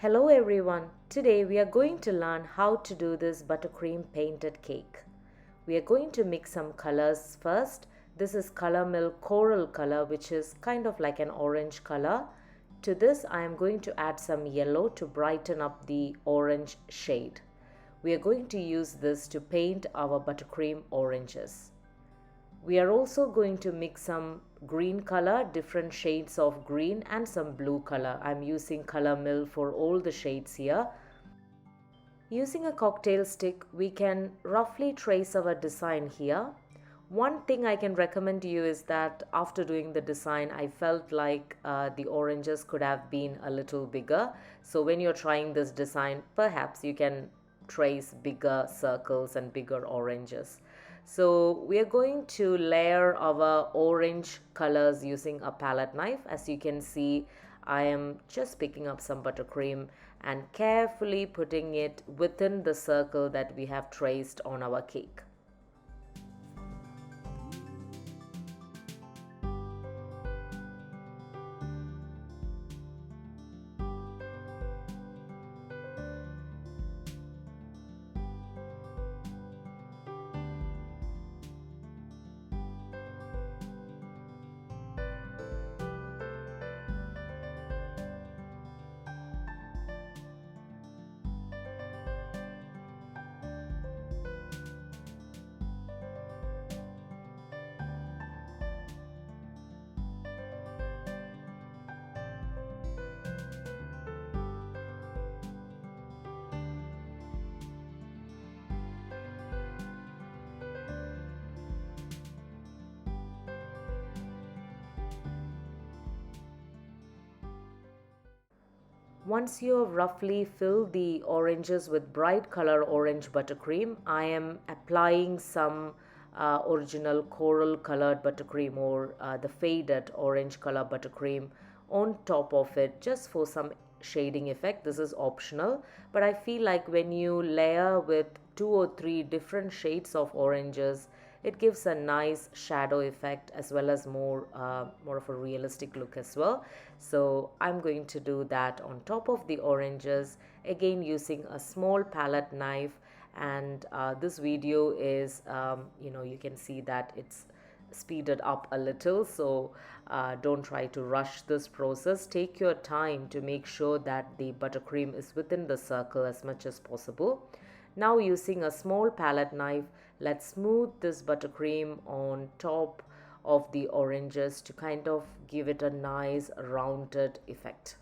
Hello everyone, today we are going to learn how to do this buttercream painted cake. We are going to mix some colors first. This is Color Milk Coral color, which is kind of like an orange color. To this I am going to add some yellow to brighten up the orange shade. We are going to use this to paint our buttercream oranges. We are also going to mix some green color, different shades of green, and some blue color. I'm using color mill for all the shades here. Using a cocktail stick, we can roughly trace our design here. One thing I can recommend to you is that after doing the design, I felt like the oranges could have been a little bigger. So when you're trying this design, perhaps you can trace bigger circles and bigger oranges. So we are going to layer our orange colors using a palette knife. As you can see, I am just picking up some buttercream and carefully putting it within the circle that we have traced on our cake. Once you have roughly filled the oranges with bright color orange buttercream, I am applying some original coral colored buttercream or the faded orange color buttercream on top of it just for some shading effect. This is optional, but I feel like when you layer with 2 or 3 different shades of oranges, it gives a nice shadow effect as well as more of a realistic look as well. So I'm going to do that on top of the oranges, again using a small palette knife. And this video is you can see that it's speeded up a little, so don't try to rush this process. Take your time to make sure that the buttercream is within the circle as much as possible. Now using a small palette knife, let's smooth this buttercream on top of the oranges to kind of give it a nice rounded effect.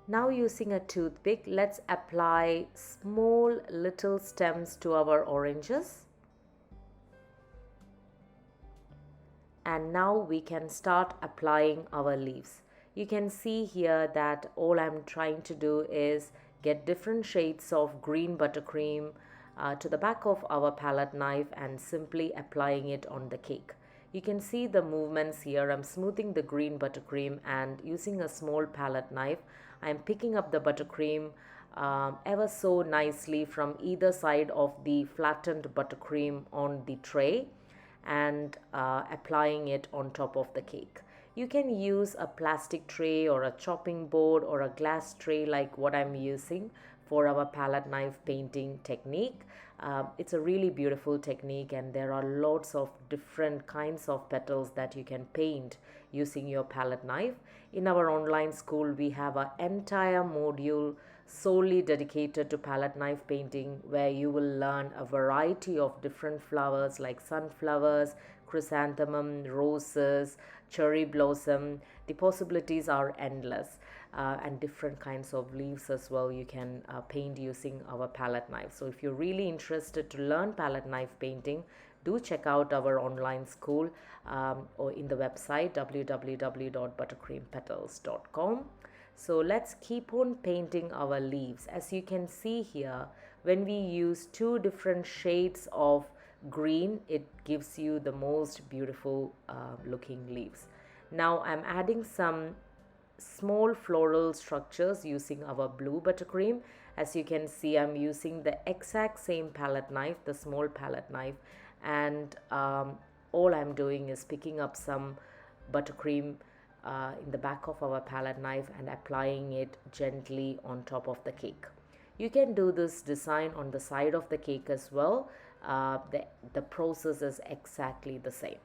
Now using a toothpick, let's apply small little stems to our oranges. And now we can start applying our leaves. You can see here that all I'm trying to do is get different shades of green buttercream to the back of our palette knife and simply applying it on the cake. You can see the movements here. I'm smoothing the green buttercream and using a small palette knife, I'm picking up the buttercream ever so nicely from either side of the flattened buttercream on the tray and applying it on top of the cake. You can use a plastic tray or a chopping board or a glass tray like what I'm using for our palette knife painting technique. It's a really beautiful technique, and there are lots of different kinds of petals that you can paint using your palette knife. In our online school, we have an entire module solely dedicated to palette knife painting, where you will learn a variety of different flowers like sunflowers, chrysanthemum, roses, cherry blossom. The possibilities are endless. and different kinds of leaves as well you can paint using our palette knife. So if you're really interested to learn palette knife painting, do check out our online school or in the website www.buttercreampetals.com. So let's keep on painting our leaves. As you can see here, when we use two different shades of green, it gives you the most beautiful looking leaves. Now I'm adding some small floral structures using our blue buttercream. As you can see, I'm using the exact same palette knife, the small palette knife, and all I'm doing is picking up some buttercream in the back of our palette knife and applying it gently on top of the cake. You can do this design on the side of the cake as well. The process is exactly the same.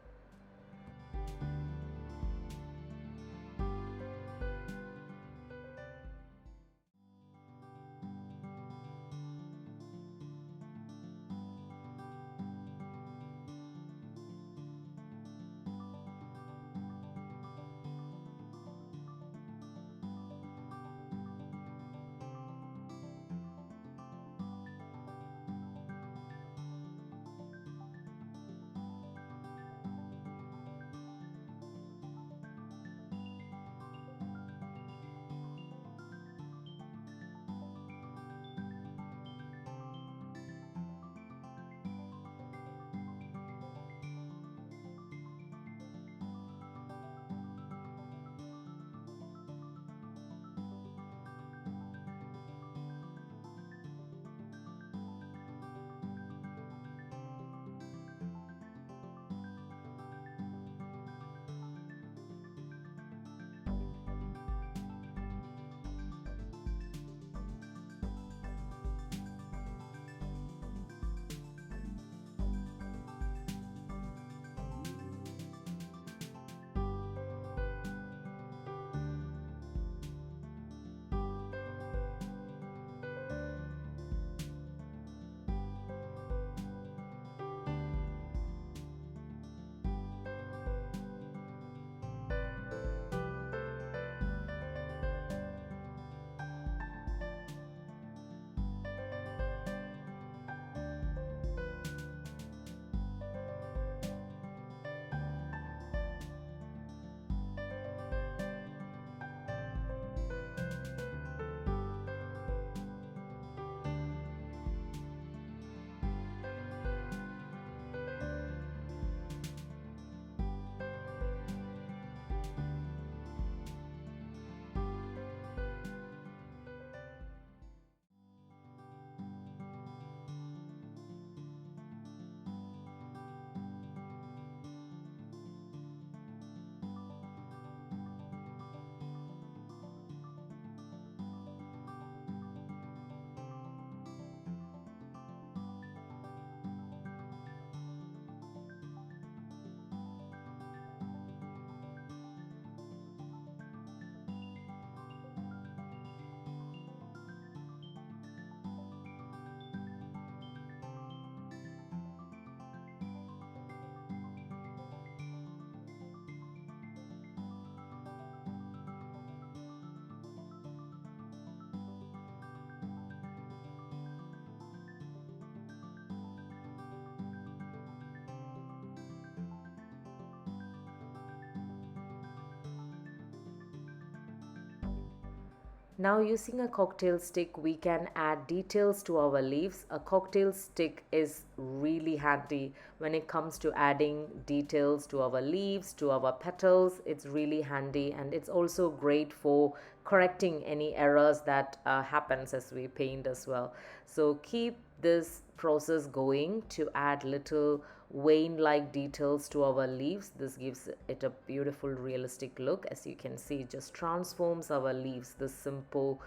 Now using a cocktail stick, we can add details to our leaves. A cocktail stick is really handy when it comes to adding details to our leaves, to our petals. It's really handy, and it's also great for correcting any errors that happens as we paint as well. So keep this process going to add little vein-like details to our leaves. This gives it a beautiful realistic look. As you can see, it just transforms our leaves, this simple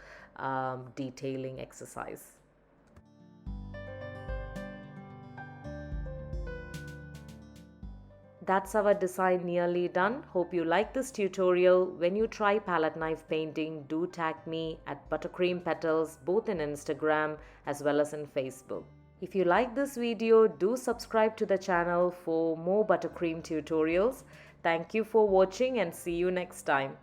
detailing exercise. That's our design nearly done. Hope you like this tutorial. When you try palette knife painting, do tag me at Buttercream Petals, both in Instagram as well as in Facebook. If you like this video, do subscribe to the channel for more buttercream tutorials. Thank you for watching and see you next time.